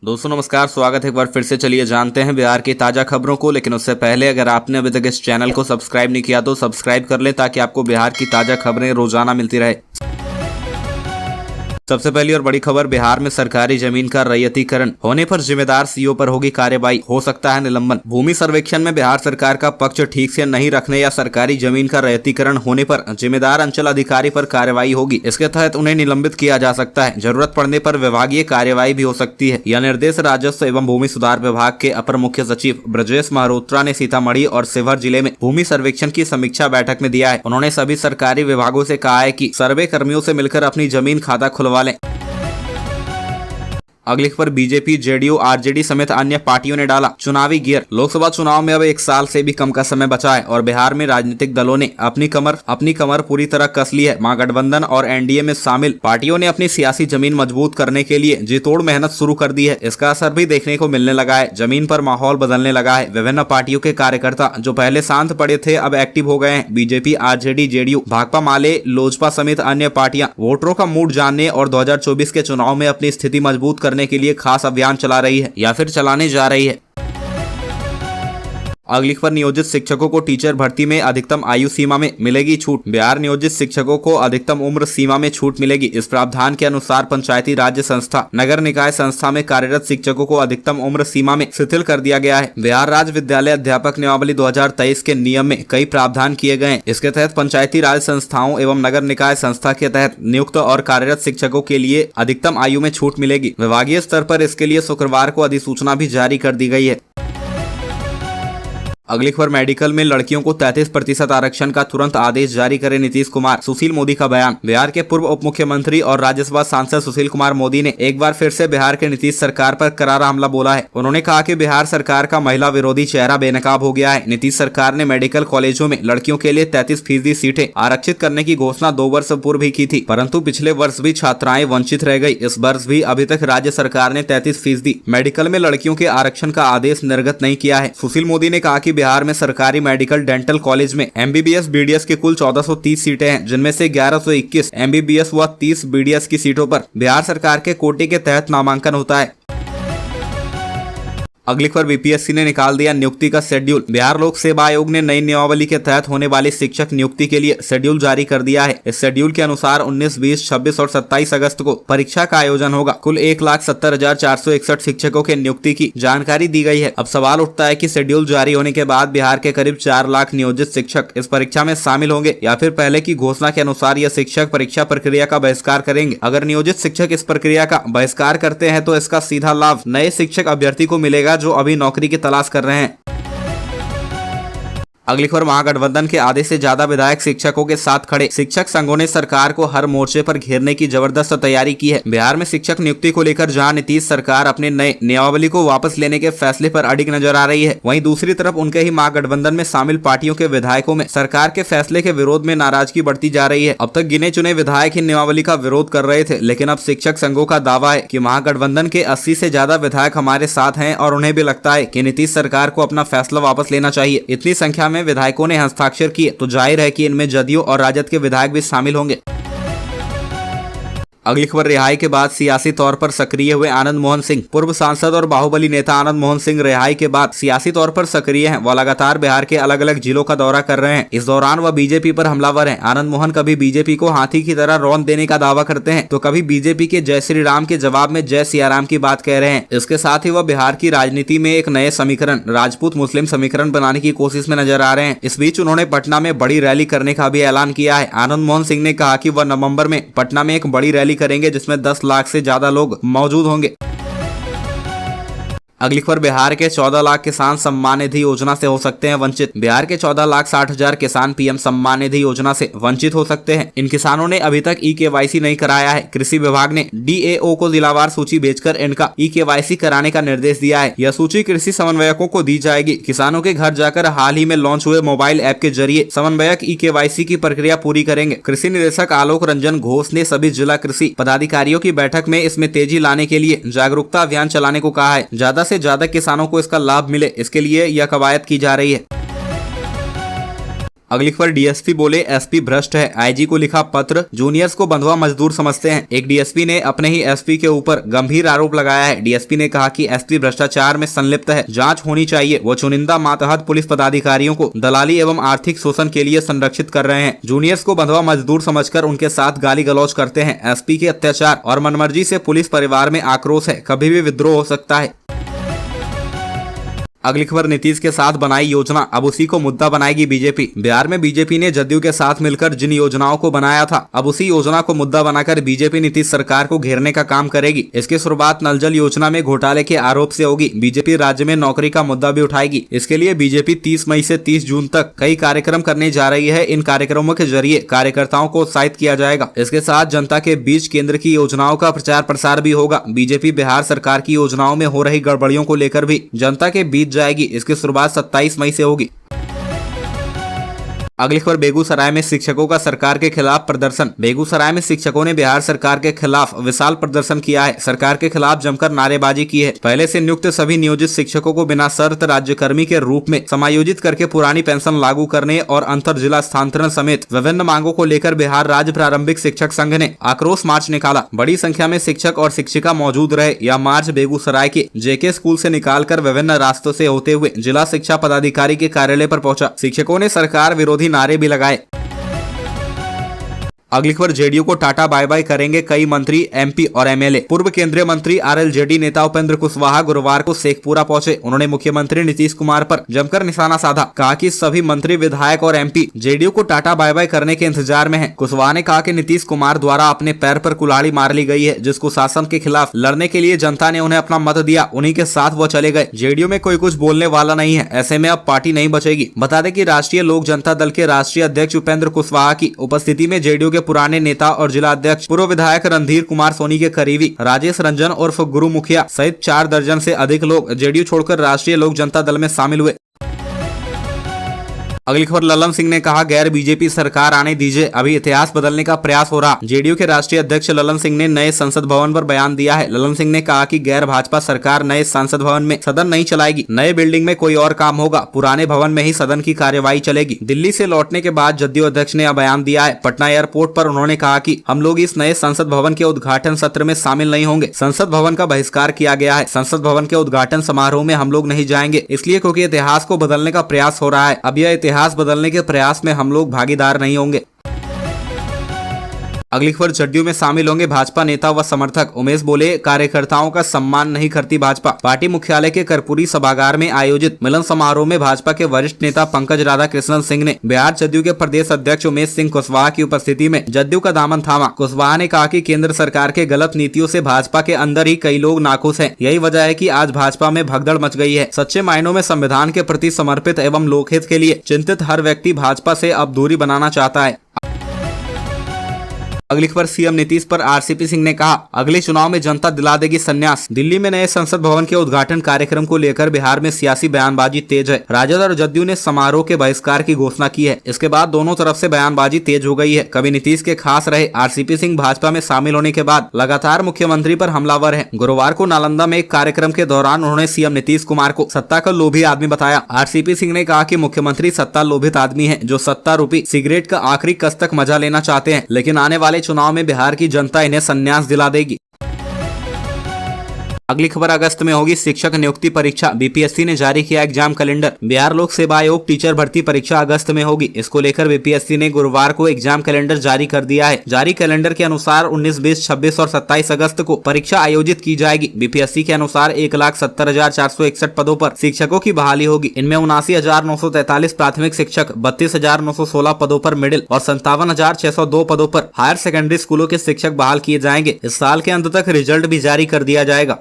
दोस्तों नमस्कार, स्वागत है एक बार फिर से। चलिए जानते हैं बिहार की ताज़ा खबरों को, लेकिन उससे पहले अगर आपने अभी तक इस चैनल को सब्सक्राइब नहीं किया तो सब्सक्राइब कर लें ताकि आपको बिहार की ताज़ा खबरें रोजाना मिलती रहे। सबसे पहली और बड़ी खबर, बिहार में सरकारी जमीन का रैयतीकरण होने पर जिम्मेदार सीओ पर होगी कार्रवाई, हो सकता है निलंबन। भूमि सर्वेक्षण में बिहार सरकार का पक्ष ठीक से नहीं रखने या सरकारी जमीन का रैयतीकरण होने पर जिम्मेदार अंचल अधिकारी पर कार्रवाई होगी। इसके तहत उन्हें निलंबित किया जा सकता है। जरूरत पड़ने पर विभागीय कार्रवाई भी हो सकती है। यह निर्देश राजस्व एवं भूमि सुधार विभाग के अपर मुख्य सचिव ब्रजेश महारोत्रा ने सीतामढ़ी और शिवहर जिले में भूमि सर्वेक्षण की समीक्षा बैठक में दिया है। उन्होंने सभी सरकारी विभागों से कहा है कि सर्वे कर्मियों से मिलकर अपनी जमीन खाता खुलवा लें। अगली खबर, बीजेपी, जेडीयू, आरजेडी समेत अन्य पार्टियों ने डाला चुनावी गियर। लोकसभा चुनाव में अब 1 साल से भी कम का समय बचा है और बिहार में राजनीतिक दलों ने अपनी कमर पूरी तरह कस ली है। महागठबंधन और एनडीए में शामिल पार्टियों ने अपनी सियासी जमीन मजबूत करने के लिए जी तोड़ मेहनत शुरू कर दी है। इसका असर भी देखने को मिलने लगा है। जमीन पर माहौल बदलने लगा है। विभिन्न पार्टियों के कार्यकर्ता जो पहले शांत पड़े थे अब एक्टिव हो गए हैं। बीजेपी, आरजेडी, जेडीयू, भाकपा माले, लोजपा समेत अन्य पार्टियां वोटरों का मूड जानने और 2024 के चुनाव में अपनी स्थिति मजबूत करने के लिए खास अभियान चला रही है या फिर चलाने जा रही है। अगली खबर, नियोजित शिक्षकों को टीचर भर्ती में अधिकतम आयु सीमा में मिलेगी छूट। बिहार नियोजित शिक्षकों को अधिकतम उम्र सीमा में छूट मिलेगी। इस प्रावधान के अनुसार पंचायती राज्य संस्था, नगर निकाय संस्था में कार्यरत शिक्षकों को अधिकतम उम्र सीमा में शिथिल कर दिया गया है। बिहार राज्य विद्यालय अध्यापक नियमावली 2023 के नियम में कई प्रावधान किए गए हैं। इसके तहत पंचायती राज संस्थाओं एवं नगर निकाय संस्था के तहत नियुक्त और कार्यरत शिक्षकों के लिए अधिकतम आयु में छूट मिलेगी। विभागीय स्तर पर इसके लिए शुक्रवार को अधिसूचना भी जारी कर दी गई है। अगली खबर, मेडिकल में लड़कियों को 33% आरक्षण का तुरंत आदेश जारी करे नीतीश कुमार। सुशील मोदी का बयान। बिहार के पूर्व उप मुख्यमंत्री और राज्यसभा सांसद सुशील कुमार मोदी ने एक बार फिर से बिहार के नीतीश सरकार पर करारा हमला बोला है। उन्होंने कहा कि बिहार सरकार का महिला विरोधी चेहरा बेनकाब हो गया है। नीतीश सरकार ने मेडिकल कॉलेजों में लड़कियों के लिए 33% सीटें आरक्षित करने की घोषणा 2 वर्ष पूर्व ही की थी, परंतु पिछले वर्ष भी छात्राएं वंचित रह गयी। इस वर्ष भी अभी तक राज्य सरकार ने 33% मेडिकल में लड़कियों के आरक्षण का आदेश निर्गत नहीं किया है। सुशील मोदी ने कहा कि बिहार में सरकारी मेडिकल डेंटल कॉलेज में एमबीबीएस बीडीएस की कुल 1430 सीटें हैं, जिनमें से 1121 एमबीबीएस व 30 बीडीएस की सीटों पर बिहार सरकार के कोटे के तहत नामांकन होता है। अगली खबर, बीपीएससी ने निकाल दिया नियुक्ति का शेड्यूल। बिहार लोक सेवा आयोग ने नई नियमावली के तहत होने वाली शिक्षक नियुक्ति के लिए शेड्यूल जारी कर दिया है। इस शेड्यूल के अनुसार 19, 20, 26 और 27 अगस्त को परीक्षा का आयोजन होगा। कुल 1,70,461 शिक्षकों के नियुक्ति की जानकारी दी गई है। अब सवाल उठता है कि शेड्यूल जारी होने के बाद बिहार के करीब 4 लाख नियोजित शिक्षक इस परीक्षा में शामिल होंगे या फिर पहले की घोषणा के अनुसार यह शिक्षक परीक्षा प्रक्रिया का बहिष्कार करेंगे। अगर नियोजित शिक्षक इस प्रक्रिया का बहिष्कार करते हैं तो इसका सीधा लाभ नए शिक्षक अभ्यर्थी को मिलेगा जो अभी नौकरी की तलाश कर रहे हैं। अगली खबर, महागठबंधन के आधे से ज्यादा विधायक शिक्षकों के साथ खड़े। शिक्षक संघों ने सरकार को हर मोर्चे पर घेरने की जबरदस्त तैयारी की है। बिहार में शिक्षक नियुक्ति को लेकर जहां नीतीश सरकार अपने नए नियमावली को वापस लेने के फैसले पर अडिग नजर आ रही है, वहीं दूसरी तरफ उनके ही महागठबंधन में शामिल पार्टियों के विधायकों में सरकार के फैसले के विरोध में नाराजगी बढ़ती जा रही है। अब तक गिने चुने विधायक ही नियमावली का विरोध कर रहे थे, लेकिन अब शिक्षक संघों का दावा है कि महागठबंधन के 80 से ज्यादा विधायक हमारे साथ हैं और उन्हें भी लगता है कि नीतीश सरकार को अपना फैसला वापस लेना चाहिए। इतनी संख्या में विधायकों ने हस्ताक्षर किए तो जाहिर है कि इनमें जदयू और राजद के विधायक भी शामिल होंगे। अगली खबर, रिहाई के बाद सियासी तौर पर सक्रिय हुए आनंद मोहन सिंह। पूर्व सांसद और बाहुबली नेता आनंद मोहन सिंह रिहाई के बाद सियासी तौर पर सक्रिय हैं। वह लगातार बिहार के अलग अलग जिलों का दौरा कर रहे हैं। इस दौरान वह बीजेपी पर हमलावर हैं। आनंद मोहन कभी बीजेपी को हाथी की तरह रौंद देने का दावा करते हैं तो कभी बीजेपी के जय श्री राम के जवाब में जय सियाराम की बात कह रहे हैं। इसके साथ ही वह बिहार की राजनीति में एक नए समीकरण, राजपूत मुस्लिम समीकरण बनाने की कोशिश में नजर आ रहे हैं। इस बीच उन्होंने पटना में बड़ी रैली करने का भी ऐलान किया है। आनंद मोहन सिंह ने कहा कि वह नवंबर में पटना में एक बड़ी रैली करेंगे जिसमें 10 लाख से ज्यादा लोग मौजूद होंगे। अगली खबर, बिहार के 14 लाख किसान सम्मान निधि योजना से हो सकते हैं वंचित। बिहार के 14,60,000 किसान पीएम सम्मान निधि योजना से वंचित हो सकते हैं। इन किसानों ने अभी तक ई-केवाईसी नहीं कराया है। कृषि विभाग ने डीएओ को जिलावार सूची भेजकर इनका ई-केवाईसी कराने का निर्देश दिया है। यह सूची कृषि समन्वयकों को दी जाएगी। किसानों के घर जाकर हाल ही में लॉन्च हुए मोबाइल ऐप के जरिए समन्वयक ई-केवाईसी की प्रक्रिया पूरी करेंगे। कृषि निदेशक आलोक रंजन घोष ने सभी जिला कृषि पदाधिकारियों की बैठक में इसमें तेजी लाने के लिए जागरूकता अभियान चलाने को कहा है। ज्यादा से ज्यादा किसानों को इसका लाभ मिले, इसके लिए यह कवायद की जा रही है। अगली खबर डीएसपी बोले एसपी भ्रष्ट है, आईजी को लिखा पत्र, जूनियर्स को बंधुआ मजदूर समझते हैं। एक डीएसपी ने अपने ही एसपी के ऊपर गंभीर आरोप लगाया है। डीएसपी ने कहा कि एसपी भ्रष्टाचार में संलिप्त है, जांच होनी चाहिए। वो चुनिंदा मातहत पुलिस पदाधिकारियों को दलाली एवं आर्थिक शोषण के लिए संरक्षित कर रहे हैं। जूनियर्स को बंधुआ मजदूर समझकर उनके साथ गाली गलौज करते हैं। एसपी के अत्याचार और मनमर्जी से पुलिस परिवार में आक्रोश है, कभी भी विद्रोह हो सकता है। अगली खबर नीतीश के साथ बनाई योजना, अब उसी को मुद्दा बनाएगी बीजेपी। बिहार में बीजेपी ने जदयू के साथ मिलकर जिन योजनाओं को बनाया था, अब उसी योजना को मुद्दा बनाकर बीजेपी नीतीश सरकार को घेरने का काम करेगी। इसकी शुरुआत नल जल योजना में घोटाले के आरोप से होगी। बीजेपी राज्य में नौकरी का मुद्दा भी उठाएगी। इसके लिए बीजेपी 30 मई से 30 जून तक कई कार्यक्रम करने जा रही है। इन कार्यक्रमों के जरिए कार्यकर्ताओं को उत्साहित किया जाएगा। इसके साथ जनता के बीच केंद्र की योजनाओं का प्रचार प्रसार भी होगा। बीजेपी बिहार सरकार की योजनाओं में हो रही गड़बड़ियों को लेकर भी जनता के बीच जाएगी। इसकी शुरुआत 27 मई से होगी। अगली खबर बेगूसराय में शिक्षकों का सरकार के खिलाफ प्रदर्शन। बेगूसराय में शिक्षकों ने बिहार सरकार के खिलाफ विशाल प्रदर्शन किया है। सरकार के खिलाफ जमकर नारेबाजी की है। पहले से नियुक्त सभी नियोजित शिक्षकों को बिना शर्त राज्यकर्मी के रूप में समायोजित करके पुरानी पेंशन लागू करने और अंतर जिला स्थानांतरण समेत विभिन्न मांगों को लेकर बिहार राज्य प्रारंभिक शिक्षक संघ ने आक्रोश मार्च निकाला। बड़ी संख्या में शिक्षक और शिक्षिका मौजूद रहे। यह मार्च बेगूसराय के जेके स्कूल से निकालकर विभिन्न रास्तों से होते हुए जिला शिक्षा पदाधिकारी के कार्यालय पर पहुंचा। शिक्षकों ने सरकार विरोधी नारे भी लगाए। अगली खबर जेडीयू को टाटा बाय बाय करेंगे कई मंत्री, एमपी और एमएलए। पूर्व केंद्रीय मंत्री आरएलजेडी नेता उपेंद्र कुशवाहा गुरुवार को शेखपुरा पहुंचे। उन्होंने मुख्यमंत्री नीतीश कुमार पर जमकर निशाना साधा। कहा कि सभी मंत्री, विधायक और एमपी जेडीयू को टाटा बाय बाय करने के इंतजार में हैं। कुशवाहा ने कहा कि नीतीश कुमार द्वारा अपने पैर पर कुल्हाड़ी मार ली गई है। जिसको शासन के खिलाफ लड़ने के लिए जनता ने उन्हें अपना मत दिया, उन्हीं के साथ वो चले गए। जेडीयू में कोई कुछ बोलने वाला नहीं है। ऐसे में अब पार्टी नहीं बचेगी। बता दें कि राष्ट्रीय लोक जनता दल के राष्ट्रीय अध्यक्ष उपेंद्र कुशवाहा की उपस्थिति में जेडीयू के पुराने नेता और जिला अध्यक्ष पूर्व विधायक रणधीर कुमार सोनी के करीबी राजेश रंजन उर्फ गुरु मुखिया सहित 4 दर्जन से अधिक लोग जेडीयू छोड़कर राष्ट्रीय लोक जनता दल में शामिल हुए। अगली खबर ललन सिंह ने कहा गैर बीजेपी सरकार आने दीजिए, अभी इतिहास बदलने का प्रयास हो रहा। जेडीयू के राष्ट्रीय अध्यक्ष ललन सिंह ने नए संसद भवन पर बयान दिया है। ललन सिंह ने कहा कि गैर भाजपा सरकार नए संसद भवन में सदन नहीं चलाएगी। नए बिल्डिंग में कोई और काम होगा, पुराने भवन में ही सदन की कार्यवाही चलेगी। दिल्ली से लौटने के बाद जदयू अध्यक्ष ने यह बयान दिया है। पटना एयरपोर्ट पर उन्होंने कहा कि हम लोग इस नए संसद भवन के उद्घाटन सत्र में शामिल नहीं होंगे। संसद भवन का बहिष्कार किया गया है। संसद भवन के उद्घाटन समारोह में हम लोग नहीं जाएंगे, इसलिए क्योंकि इतिहास को बदलने का प्रयास हो रहा है। अब यह इतिहास बदलने के प्रयास में हम लोग भागीदार नहीं होंगे। अगली खबर जदयू में शामिल होंगे भाजपा नेता व समर्थक। उमेश बोले कार्यकर्ताओं का सम्मान नहीं करती भाजपा। पार्टी मुख्यालय के कर्पूरी सभागार में आयोजित मिलन समारोह में भाजपा के वरिष्ठ नेता पंकज राधाकृष्णन सिंह ने बिहार जदयू के प्रदेश अध्यक्ष उमेश सिंह कुशवाहा की उपस्थिति में जदयू का दामन थामा। कुशवाहा ने कहा कि केंद्र सरकार के गलत नीतियों से भाजपा के अंदर ही कई लोग नाखुश हैं। यही वजह है कि आज भाजपा में भगदड़ मच गई है। सच्चे मायनों में संविधान के प्रति समर्पित एवं लोकहित के लिए चिंतित हर व्यक्ति भाजपा से अब दूरी बनाना चाहता है। अगली खबर सीएम नीतीश पर आरसीपी सिंह ने कहा अगले चुनाव में जनता दिला देगी संन्यास। दिल्ली में नए संसद भवन के उद्घाटन कार्यक्रम को लेकर बिहार में सियासी बयानबाजी तेज है। राजद और जदयू ने समारोह के बहिष्कार की घोषणा की है। इसके बाद दोनों तरफ से बयानबाजी तेज हो गई है। कभी नीतीश के खास रहे आरसीपी सिंह भाजपा में शामिल होने के बाद लगातार मुख्यमंत्री पर हमलावर है। गुरुवार को नालंदा में एक कार्यक्रम के दौरान उन्होंने सीएम नीतीश कुमार को सत्ता का लोभी आदमी बताया। आरसीपी सिंह ने कहा कि मुख्यमंत्री सत्ता लोभित आदमी है, जो सत्ता रूपी सिगरेट का आखिरी कस तक मजा लेना चाहते हैं, लेकिन आने वाले चुनाव में बिहार की जनता इन्हें संन्यास दिला देगी। अगली खबर अगस्त में होगी शिक्षक नियुक्ति परीक्षा। बीपीएससी ने जारी किया एग्जाम कैलेंडर। बिहार लोक सेवा आयोग टीचर भर्ती परीक्षा अगस्त में होगी। इसको लेकर बीपीएससी ने गुरुवार को एग्जाम कैलेंडर जारी कर दिया है। जारी कैलेंडर के अनुसार 19, 20, 26 और 27 अगस्त को परीक्षा आयोजित की जाएगी। बीपीएससी के अनुसार 1,70,461 पदों पर शिक्षकों की बहाली होगी। इनमें 79,943 प्राथमिक शिक्षक, 32,916 पदों पर मिडिल और 57,602 पदों पर हायर सेकेंडरी स्कूलों के शिक्षक बहाल किए जाएंगे। इस साल के अंत तक रिजल्ट भी जारी कर दिया जाएगा।